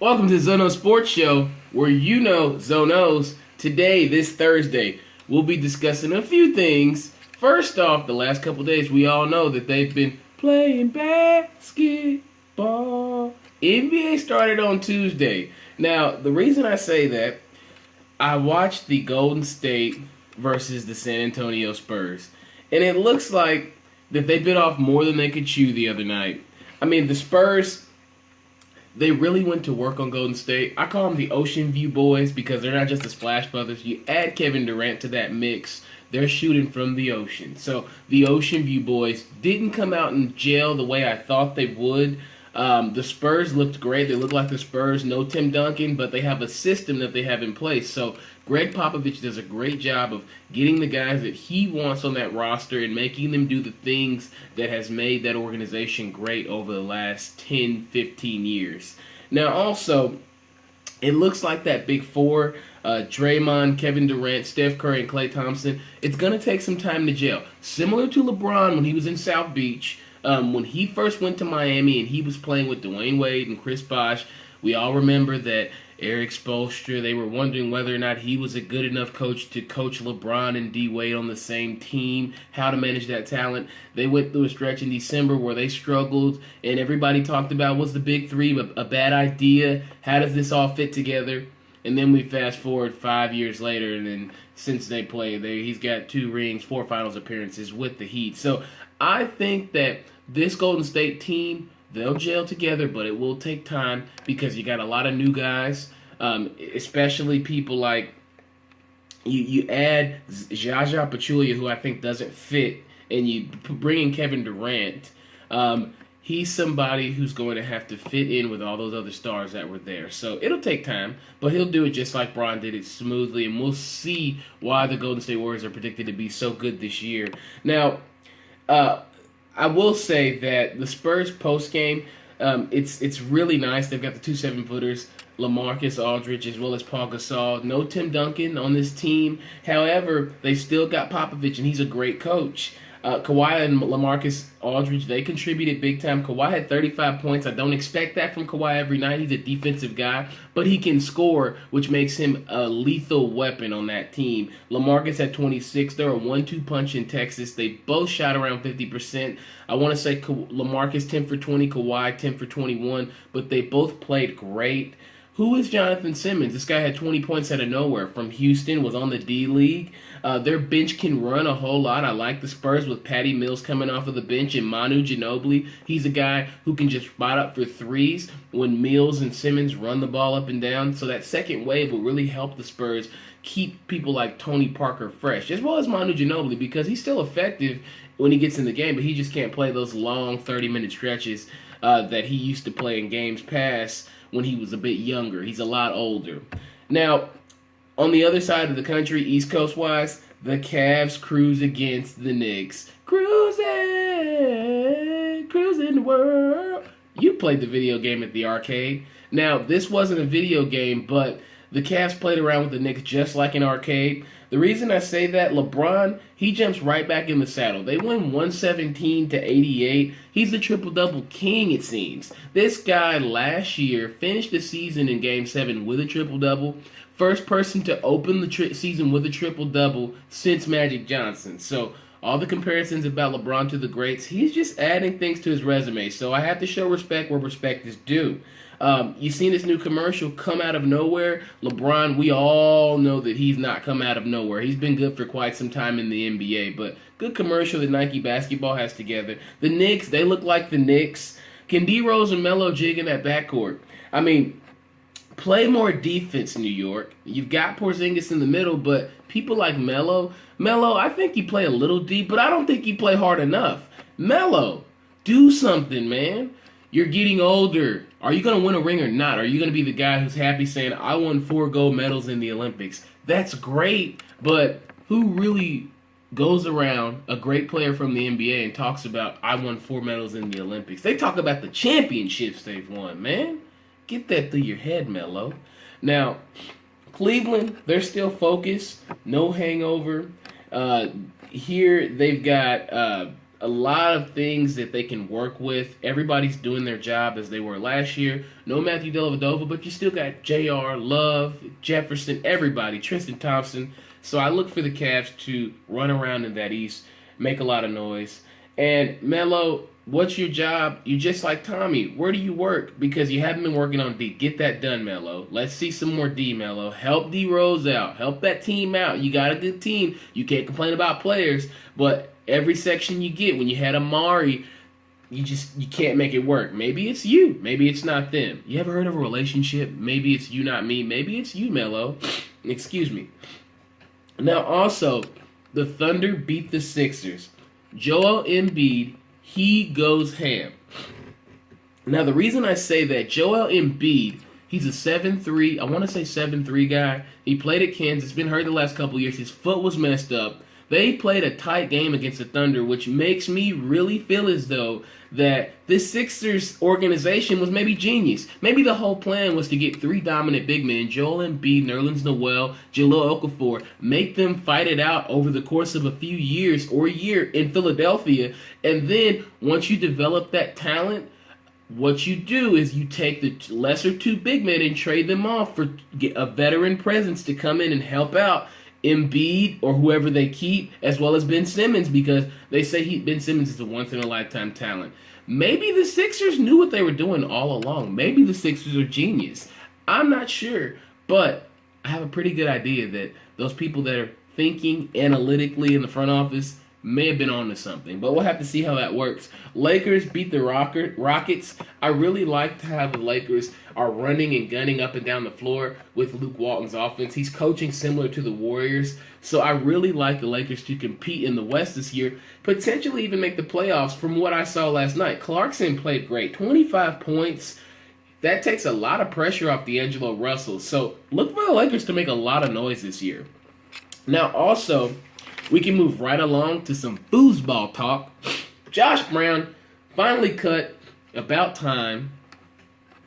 Welcome to Zono Sports Show, where you know Zonos. Today, this Thursday, we'll be discussing a few things. First off, the last couple days, we all know that they've been playing basketball. NBA started on Tuesday. Now, the reason I say that, I watched the Golden State versus the San Antonio Spurs, and it looks like that they bit off more than they could chew the other night. I mean, the Spurs, they really went to work on Golden State. I call them the Ocean View Boys because they're not just the Splash Brothers. You add Kevin Durant to that mix, they're shooting from the ocean. So the Ocean View Boys didn't come out and gel the way I thought they would. The Spurs looked great. They look like the Spurs. No Tim Duncan, but they have a system that they have in place. So Greg Popovich does a great job of getting the guys that he wants on that roster and making them do the things that has made that organization great over the last 10, 15 years. Now, also, it looks like that big four, Draymond, Kevin Durant, Steph Curry, and Klay Thompson, it's going to take some time to gel. Similar to LeBron when he was in South Beach, when he first went to Miami and he was playing with Dwayne Wade and Chris Bosh, we all remember that Eric Spoelstra, they were wondering whether or not he was a good enough coach to coach LeBron and D. Wade on the same team, how to manage that talent. They went through a stretch in December where they struggled, and everybody talked about, was the big three a bad idea? How does this all fit together? And then we fast forward 5 years later, and then since they played, he's got 2 rings, 4 finals appearances with the Heat. So I think that this Golden State team, they'll gel together, but it will take time because you got a lot of new guys, especially people like you add Zaza Pachulia, who I think doesn't fit, and you bring in Kevin Durant. He's somebody who's going to have to fit in with all those other stars that were there. So it'll take time, but he'll do it just like Bron did it smoothly, and we'll see why the Golden State Warriors are predicted to be so good this year. Now, I will say that the Spurs post game, it's really nice. They've got the 2 7-footers, LaMarcus Aldridge as well as Paul Gasol. No Tim Duncan on this team. However, they still got Popovich, and he's a great coach. Kawhi and LaMarcus Aldridge, they contributed big time. Kawhi had 35 points. I don't expect that from Kawhi every night. He's a defensive guy, but he can score, which makes him a lethal weapon on that team. LaMarcus had 26. They're a 1-2 punch in Texas. They both shot around 50%. I want to say LaMarcus 10 for 20, Kawhi 10 for 21, but they both played great. Who is Jonathan Simmons? This guy had 20 points out of nowhere from Houston, was on the D-League. Their bench can run a whole lot. I like the Spurs with Patty Mills coming off of the bench and Manu Ginobili. He's a guy who can just spot up for threes when Mills and Simmons run the ball up and down. So that second wave will really help the Spurs keep people like Tony Parker fresh, as well as Manu Ginobili, because he's still effective when he gets in the game, but he just can't play those long 30-minute stretches that he used to play in games past when he was a bit younger. He's a lot older. Now, on the other side of the country, East Coast-wise, the Cavs cruise against the Knicks. Cruising the world. You played the video game at the arcade. Now, this wasn't a video game, but the Cavs played around with the Knicks just like an arcade. The reason I say that, LeBron, he jumps right back in the saddle. They win 117-88. He's the triple-double king, it seems. This guy last year finished the season in Game 7 with a triple-double. First person to open the season with a triple-double since Magic Johnson. So all the comparisons about LeBron to the greats, he's just adding things to his resume. So I have to show respect where respect is due. You seen this new commercial come out of nowhere? LeBron, we all know that he's not come out of nowhere. He's been good for quite some time in the NBA, but good commercial that Nike Basketball has together. The Knicks, they look like the Knicks. Can D Rose and Melo jig in that backcourt? I mean, play more defense, New York. You've got Porzingis in the middle, but people like Melo, I think you play a little deep, but I don't think you play hard enough. Melo, do something, man. You're getting older. Are you going to win a ring or not? Are you going to be the guy who's happy saying, I won 4 gold medals in the Olympics? That's great, but who really goes around, a great player from the NBA, and talks about, I won 4 medals in the Olympics? They talk about the championships they've won, man. Get that through your head, Melo. Now, Cleveland, they're still focused. No hangover. Here they've got a lot of things that they can work with. Everybody's doing their job as they were last year. No Matthew Dellavedova, but you still got J.R., Love, Jefferson, everybody, Tristan Thompson. So I look for the Cavs to run around in that East, make a lot of noise. And Melo, what's your job? You just like Tommy. Where do you work? Because you haven't been working on D. Get that done, Melo. Let's see some more D, Melo. Help D Rose out. Help that team out. You got a good team. You can't complain about players, but every section you get, when you had Amari, you can't make it work. Maybe it's you. Maybe it's not them. You ever heard of a relationship? Maybe it's you, not me. Maybe it's you, Melo. Excuse me. Now, also, the Thunder beat the Sixers. Joel Embiid, he goes ham. Now, the reason I say that, Joel Embiid, he's a 7'3", I want to say 7'3" guy. He played at Kansas, been hurt the last couple of years. His foot was messed up. They played a tight game against the Thunder, which makes me really feel as though that this Sixers organization was maybe genius. Maybe the whole plan was to get three dominant big men, Joel Embiid, Nerlens Noel, Jahlil Okafor, make them fight it out over the course of a few years or a year in Philadelphia. And then once you develop that talent, what you do is you take the lesser two big men and trade them off for a veteran presence to come in and help out Embiid or whoever they keep, as well as Ben Simmons, because they say Ben Simmons is a once-in-a-lifetime talent. Maybe the Sixers knew what they were doing all along. Maybe the Sixers are genius. I'm not sure, but I have a pretty good idea that those people that are thinking analytically in the front office may have been on to something, but we'll have to see how that works. Lakers beat the Rockets. I really liked how the Lakers are running and gunning up and down the floor with Luke Walton's offense. He's coaching similar to the Warriors, so I really like the Lakers to compete in the West this year, potentially even make the playoffs from what I saw last night. Clarkson played great, 25 points. That takes a lot of pressure off D'Angelo Russell, so look for the Lakers to make a lot of noise this year. Now, also, we can move right along to some foosball talk. Josh Brown finally cut. About time.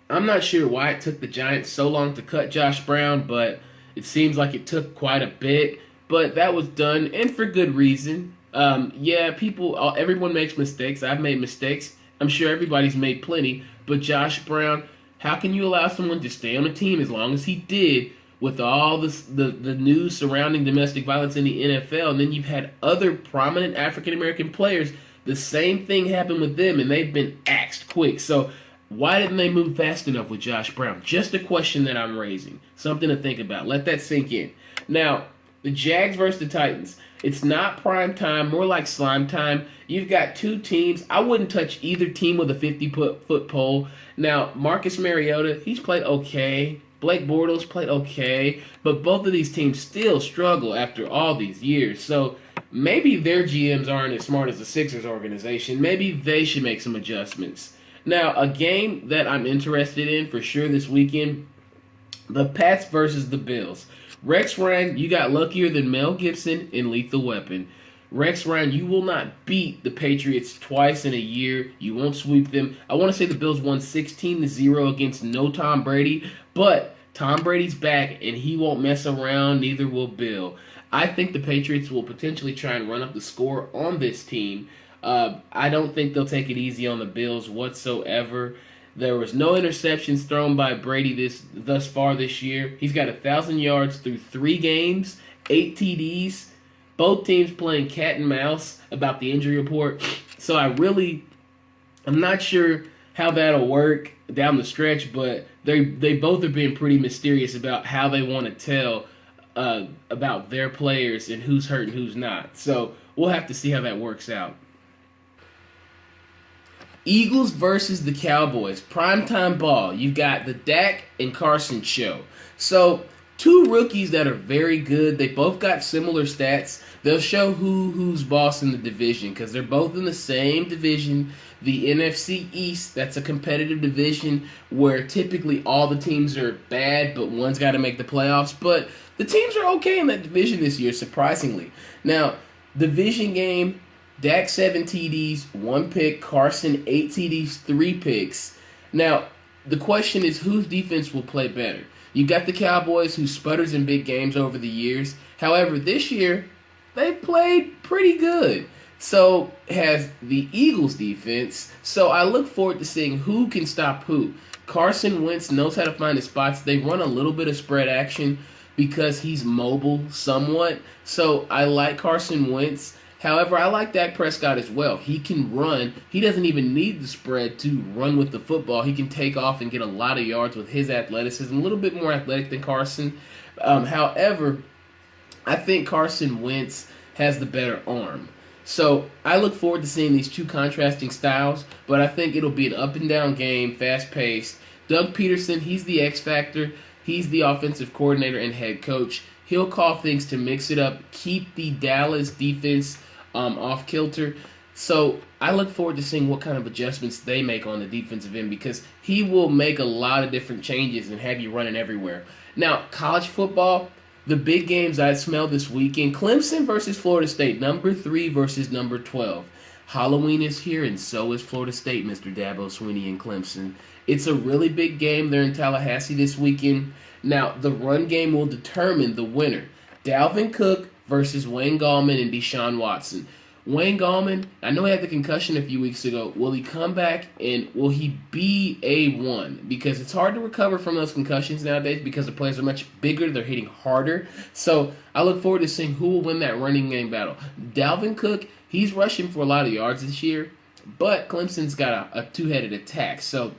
I'm not sure why it took the Giants so long to cut Josh Brown, but it seems like it took quite a bit. But that was done, and for good reason. Everyone makes mistakes. I've made mistakes. I'm sure everybody's made plenty. But Josh Brown, how can you allow someone to stay on a team as long as he did, with all this, the news surrounding domestic violence in the NFL, and then you've had other prominent African-American players, the same thing happened with them, and they've been axed quick. So why didn't they move fast enough with Josh Brown? Just a question that I'm raising. Something to think about. Let that sink in. Now, the Jags versus the Titans. It's not prime time, more like slime time. You've got two teams. I wouldn't touch either team with a 50-foot pole. Now, Marcus Mariota, he's played okay. Blake Bortles played okay, but both of these teams still struggle after all these years. So maybe their GMs aren't as smart as the Sixers organization. Maybe they should make some adjustments. Now, a game that I'm interested in for sure this weekend, the Pats versus the Bills. Rex Ryan, you got luckier than Mel Gibson in Lethal Weapon. Rex Ryan, you will not beat the Patriots twice in a year. You won't sweep them. I want to say the Bills won 16-0 against no Tom Brady, but Tom Brady's back, and he won't mess around, neither will Bill. I think the Patriots will potentially try and run up the score on this team. I don't think they'll take it easy on the Bills whatsoever. There was no interceptions thrown by Brady thus far this year. He's got 1,000 yards through 3 games, 8 TDs. Both teams playing cat and mouse about the injury report. So I'm not sure how that'll work down the stretch, but they both are being pretty mysterious about how they want to tell about their players and who's hurt and who's not. So we'll have to see how that works out. Eagles versus the Cowboys. Primetime ball. You've got the Dak and Carson show. So two rookies that are very good. They both got similar stats. They'll show who's boss in the division because they're both in the same division. The NFC East, that's a competitive division where typically all the teams are bad, but one's got to make the playoffs. But the teams are okay in that division this year, surprisingly. Now, division game, Dak 7 TDs, 1 pick, Carson 8 TDs, 3 picks. Now, the question is whose defense will play better? You got the Cowboys who sputters in big games over the years. However, this year, they played pretty good. So has the Eagles defense. So I look forward to seeing who can stop who. Carson Wentz knows how to find his spots. They run a little bit of spread action because he's mobile somewhat. So I like Carson Wentz. However, I like Dak Prescott as well. He can run. He doesn't even need the spread to run with the football. He can take off and get a lot of yards with his athleticism. A little bit more athletic than Carson. However, I think Carson Wentz has the better arm. So I look forward to seeing these two contrasting styles, but I think it'll be an up and down game, fast paced. Doug Peterson, he's the X factor. He's the offensive coordinator and head coach. He'll call things to mix it up, keep the Dallas defense off kilter. So I look forward to seeing what kind of adjustments they make on the defensive end because he will make a lot of different changes and have you running everywhere. Now, college football, the big games I smell this weekend, Clemson versus Florida State, number 3 versus number 12. Halloween is here, and so is Florida State, Mr. Dabo Swinney and Clemson. It's a really big game. They're in Tallahassee this weekend. Now, the run game will determine the winner. Dalvin Cook versus Wayne Gallman and Deshaun Watson. Wayne Gallman, I know he had the concussion a few weeks ago. Will he come back and will he be A1? Because it's hard to recover from those concussions nowadays because the players are much bigger. They're hitting harder. So I look forward to seeing who will win that running game battle. Dalvin Cook, he's rushing for a lot of yards this year, but Clemson's got a two-headed attack. So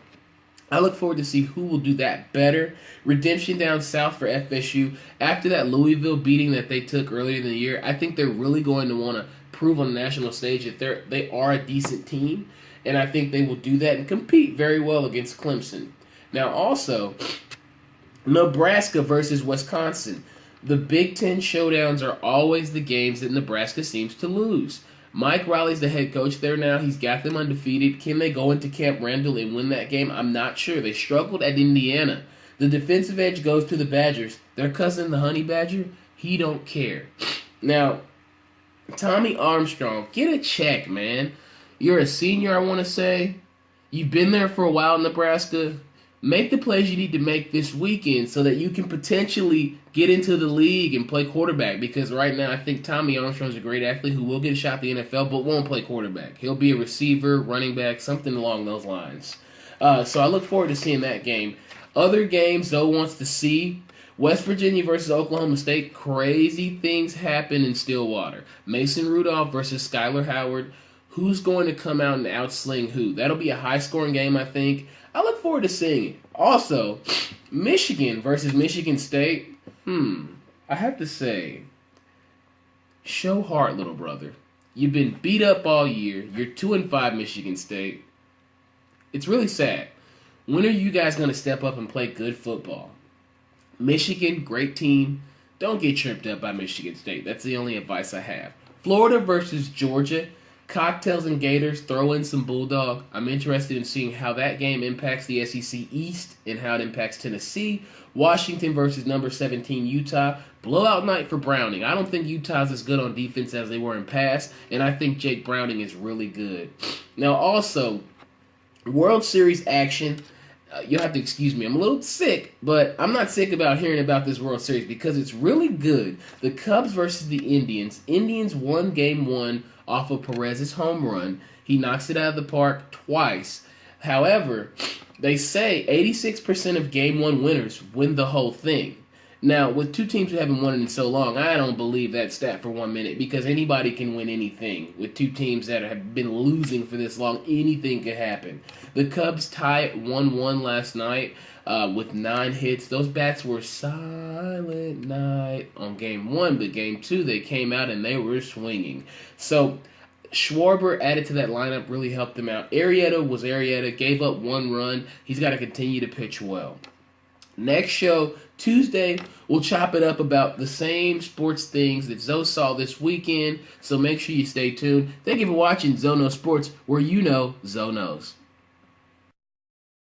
I look forward to see who will do that better. Redemption down south for FSU. After that Louisville beating that they took earlier in the year, I think they're really going to want to prove on the national stage that they are a decent team, and I think they will do that and compete very well against Clemson. Now also, Nebraska versus Wisconsin. The Big Ten showdowns are always the games that Nebraska seems to lose. Mike Riley's the head coach there now. He's got them undefeated. Can they go into Camp Randall and win that game? I'm not sure. They struggled at Indiana. The defensive edge goes to the Badgers. Their cousin, the Honey Badger, he don't care. Now, Tommy Armstrong, get a check, man. You're a senior, I want to say. You've been there for a while in Nebraska. Make the plays you need to make this weekend so that you can potentially get into the league and play quarterback. Because right now, I think Tommy Armstrong's a great athlete who will get a shot at the NFL, but won't play quarterback. He'll be a receiver, running back, something along those lines. So I look forward to seeing that game. Other games Zoe wants to see. West Virginia versus Oklahoma State. Crazy things happen in Stillwater. Mason Rudolph versus Skylar Howard. Who's going to come out and outsling who? That'll be a high-scoring game, I think. I look forward to seeing it. Also, Michigan versus Michigan State. I have to say, show heart, little brother. You've been beat up all year. You're 2-5, Michigan State. It's really sad. When are you guys going to step up and play good football? Michigan, great team. Don't get tripped up by Michigan State. That's the only advice I have. Florida versus Georgia. Cocktails and Gators, throw in some Bulldog. I'm interested in seeing how that game impacts the SEC East and how it impacts Tennessee. Washington versus number 17 Utah. Blowout night for Browning. I don't think Utah's as good on defense as they were in past, and I think Jake Browning is really good. Now also, World Series action. You'll have to excuse me. I'm a little sick, but I'm not sick about hearing about this World Series because it's really good. The Cubs versus the Indians. Indians won Game 1 off of Perez's home run. He knocks it out of the park twice. However, they say 86% of Game 1 winners win the whole thing. Now, with two teams who haven't won it in so long, I don't believe that stat for 1 minute because anybody can win anything. With two teams that have been losing for this long, anything could happen. The Cubs tie at 1-1 last night with 9 hits. Those bats were silent night on Game 1, but Game 2 they came out and they were swinging. So Schwarber added to that lineup, really helped them out. Arrieta gave up 1 run. He's got to continue to pitch well. Next show, Tuesday, we'll chop it up about the same sports things that Zoe saw this weekend, so make sure you stay tuned. Thank you for watching Zoe Knows Sports, where you know Zoe knows.